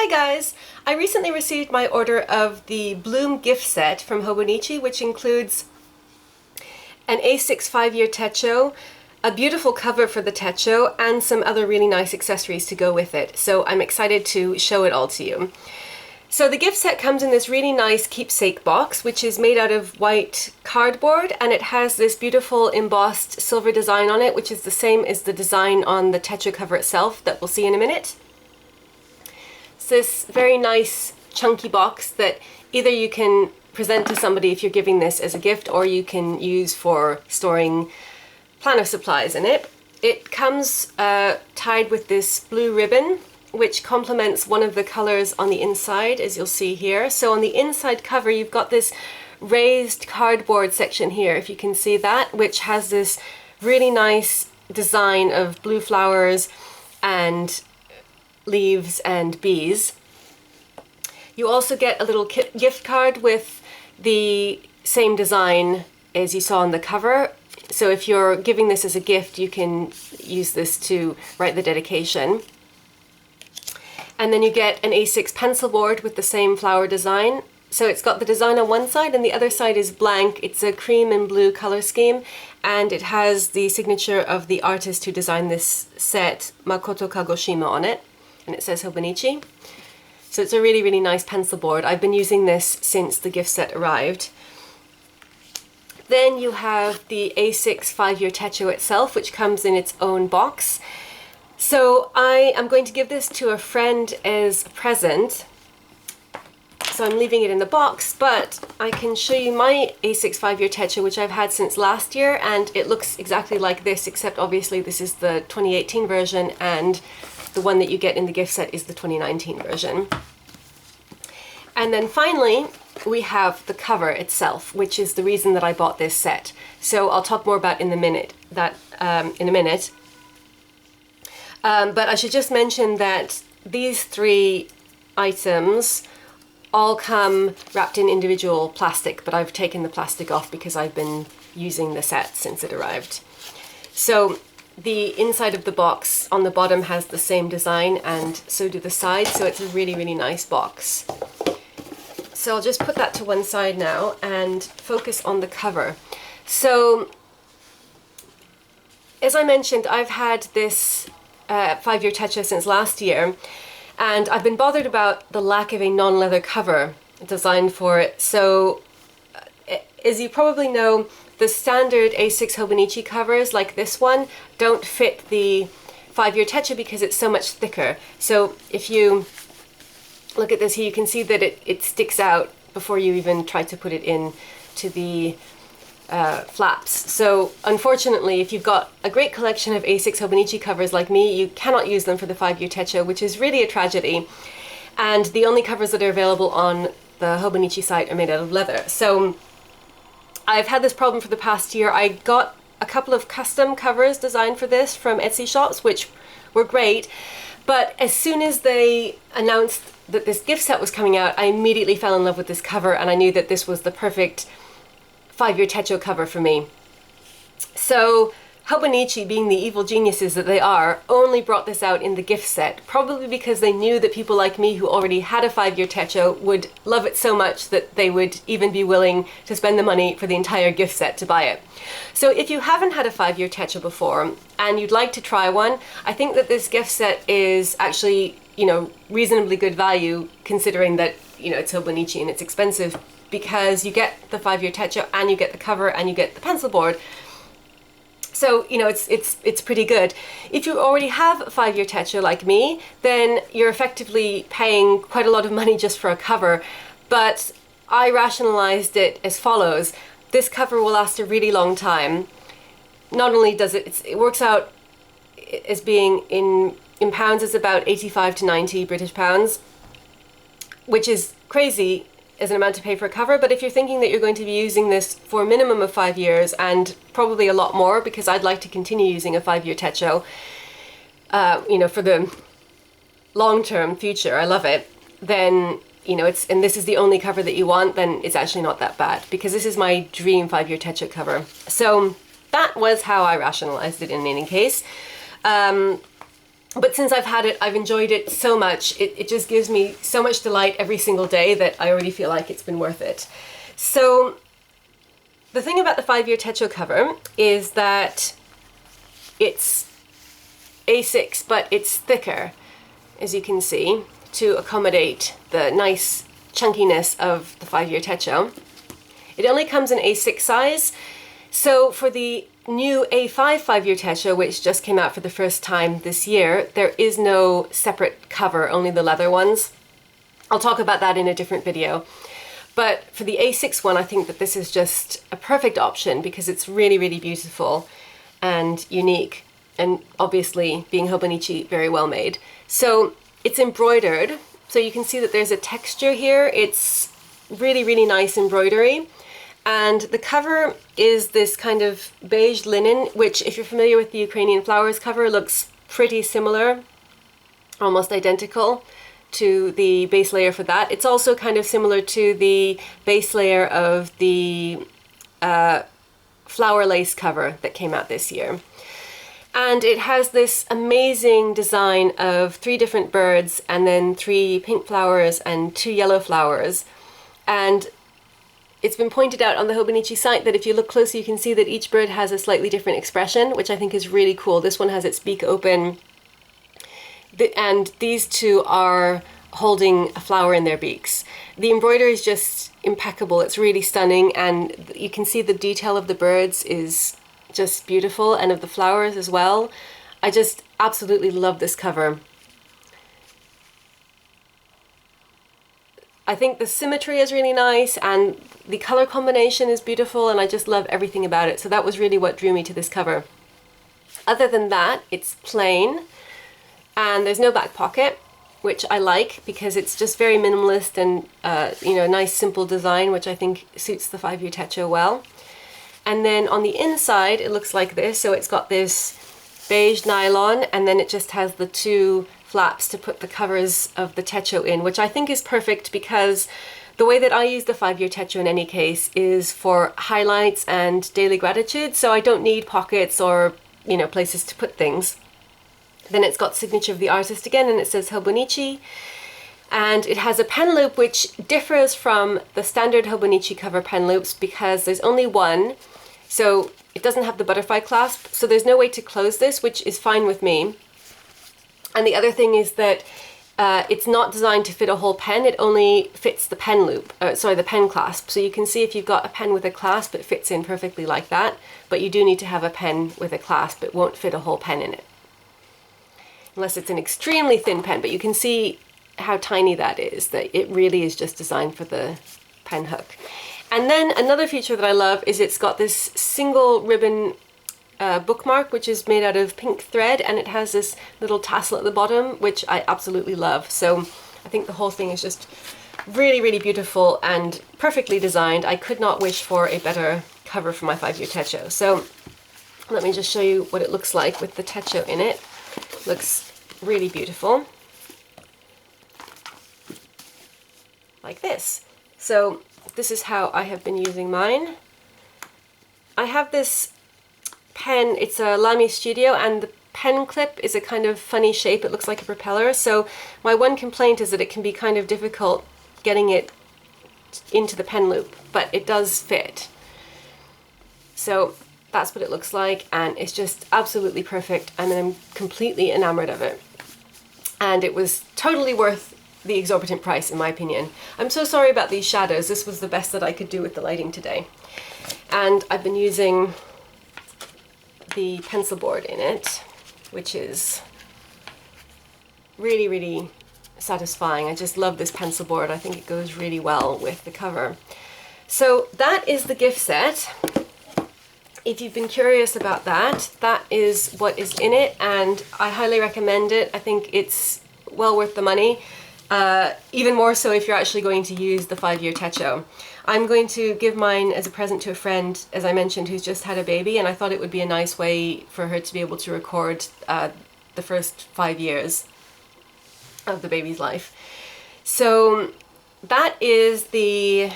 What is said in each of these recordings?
Hi guys! I recently received my order of the Bloom gift set from Hobonichi, which includes an A6 5-year techo, a beautiful cover for the techo, and some other really nice accessories to go with it. So I'm excited to show it all to you. So the gift set comes in this really nice keepsake box, which is made out of white cardboard, and it has this beautiful embossed silver design on it, which is the same as the design on the techo cover itself that we'll see in a minute. It's this very nice chunky box that either you can present to somebody if you're giving this as a gift, or you can use for storing planner supplies in it. It comes tied with this blue ribbon, which complements one of the colors on the inside, as you'll see here. So on the inside cover, you've got this raised cardboard section here, if you can see that, which has this really nice design of blue flowers and leaves and bees. You also get a little gift card with the same design as you saw on the cover. So if you're giving this as a gift, you can use this to write the dedication. And then you get an A6 pencil board with the same flower design. So it's got the design on one side and the other side is blank. It's a cream and blue color scheme, and it has the signature of the artist who designed this set, Makoto Kagoshima, on it. And it says Hobonichi. So it's a really, really nice pencil board. I've been using this since the gift set arrived. Then you have the A6 5-year techo itself, which comes in its own box. So I am going to give this to a friend as a present. So I'm leaving it in the box, but I can show you my A6 5-year techo, which I've had since last year, and it looks exactly like this, except obviously this is the 2018 version, and the one that you get in the gift set is the 2019 version. And then finally, we have the cover itself, which is the reason that I bought this set. So I'll talk more about in a minute. But I should just mention that these three items all come wrapped in individual plastic, but I've taken the plastic off because I've been using the set since it arrived. So the inside of the box on the bottom has the same design, and so do the sides, so it's a really, really nice box. So I'll just put that to one side now and focus on the cover. So as I mentioned, I've had this 5-year techo since last year, and I've been bothered about the lack of a non-leather cover designed for it. So as you probably know, the standard A6 Hobonichi covers like this one don't fit the 5-year techo because it's so much thicker. So if you look at this here, you can see that it sticks out before you even try to put it in to the flaps. So unfortunately, if you've got a great collection of A6 Hobonichi covers like me, you cannot use them for the 5-year techo, which is really a tragedy. And the only covers that are available on the Hobonichi site are made out of leather. So I've had this problem for the past year. I got a couple of custom covers designed for this from Etsy shops, which were great. But as soon as they announced that this gift set was coming out, I immediately fell in love with this cover, and I knew that this was the perfect 5-year techo cover for me. So Hobonichi, being the evil geniuses that they are, only brought this out in the gift set, probably because they knew that people like me who already had a 5-year techo would love it so much that they would even be willing to spend the money for the entire gift set to buy it. So if you haven't had a 5-year techo before and you'd like to try one, I think that this gift set is actually, reasonably good value, considering that, it's Hobonichi and it's expensive, because you get the 5-year techo and you get the cover and you get the pencil board. So, it's pretty good. If you already have a 5-year techo like me, then you're effectively paying quite a lot of money just for a cover. But I rationalized it as follows. This cover will last a really long time. Not only does it works out as being in pounds, it's about 85 to 90 British pounds, which is crazy as an amount to pay for a cover. But if you're thinking that you're going to be using this for a minimum of 5 years, and probably a lot more, because I'd like to continue using a 5-year techo, for the long-term future, I love it, then, and this is the only cover that you want, then it's actually not that bad, because this is my dream 5-year techo cover. So that was how I rationalized it in any case. But since I've had it, I've enjoyed it so much. It just gives me so much delight every single day that I already feel like it's been worth it. So the thing about the 5-year techo cover is that it's A6, but it's thicker, as you can see, to accommodate the nice chunkiness of the 5-year techo. It only comes in A6 size. So for the new A5 5-year techo, which just came out for the first time this year, there is no separate cover, only the leather ones. I'll talk about that in a different video. But for the A6 one, I think that this is just a perfect option because it's really, really beautiful and unique, and obviously, being Hobonichi, very well made. So it's embroidered, so you can see that there's a texture here. It's really, really nice embroidery. And the cover is this kind of beige linen, which, if you're familiar with the Ukrainian flowers cover, looks pretty similar, almost identical to the base layer for that. It's also kind of similar to the base layer of the flower lace cover that came out this year. And it has this amazing design of 3 different birds and then 3 pink flowers and 2 yellow flowers. And it's been pointed out on the Hobonichi site that if you look closely, you can see that each bird has a slightly different expression, which I think is really cool. This one has its beak open, and these 2 are holding a flower in their beaks. The embroidery is just impeccable. It's really stunning, and you can see the detail of the birds is just beautiful, and of the flowers as well. I just absolutely love this cover. I think the symmetry is really nice and the color combination is beautiful, and I just love everything about it. So that was really what drew me to this cover. Other than that, it's plain and there's no back pocket, which I like because it's just very minimalist and you know, a nice simple design, which I think suits the 5-year techo well. And then on the inside, it looks like this. So it's got this beige nylon, and then it just has the 2 flaps to put the covers of the techo in, which I think is perfect because the way that I use the 5-year techo in any case is for highlights and daily gratitude. So I don't need pockets or, you know, places to put things. Then it's got signature of the artist again, and it says Hobonichi. And it has a pen loop which differs from the standard Hobonichi cover pen loops because there's only one. So it doesn't have the butterfly clasp, so there's no way to close this, which is fine with me. And the other thing is that it's not designed to fit a whole pen. It only fits the pen loop, the pen clasp. So you can see if you've got a pen with a clasp, it fits in perfectly like that. But you do need to have a pen with a clasp. It won't fit a whole pen in it, unless it's an extremely thin pen. But you can see how tiny that is, that it really is just designed for the pen hook. And then another feature that I love is it's got this single ribbon bookmark, which is made out of pink thread, and it has this little tassel at the bottom, which I absolutely love. So I think the whole thing is just really, really beautiful and perfectly designed. I could not wish for a better cover for my 5-year techo. So let me just show you what it looks like with the techo in it. Looks really beautiful. Like this. So this is how I have been using mine. I have this pen, it's a Lamy Studio, and the pen clip is a kind of funny shape. It looks like a propeller. So my one complaint is that it can be kind of difficult getting it into the pen loop, but it does fit. So that's what it looks like, and it's just absolutely perfect, and I'm completely enamored of it. And it was totally worth the exorbitant price, in my opinion. I'm so sorry about these shadows. This was the best that I could do with the lighting today. And I've been using the pencil board in it, which is really, really satisfying. I just love this pencil board. I think it goes really well with the cover. So that is the gift set. If you've been curious about that, that is what is in it, and I highly recommend it. I think it's well worth the money. Even more so if you're actually going to use the 5-year techo. I'm going to give mine as a present to a friend, as I mentioned, who's just had a baby, and I thought it would be a nice way for her to be able to record the first 5 years of the baby's life. So that is the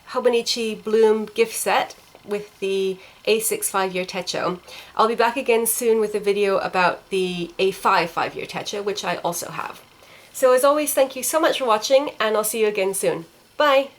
Hobonichi Bloom gift set. with the A6 5-year techo. I'll be back again soon with a video about the A5 5-year techo, which I also have. So as always, thank you so much for watching, and I'll see you again soon. Bye!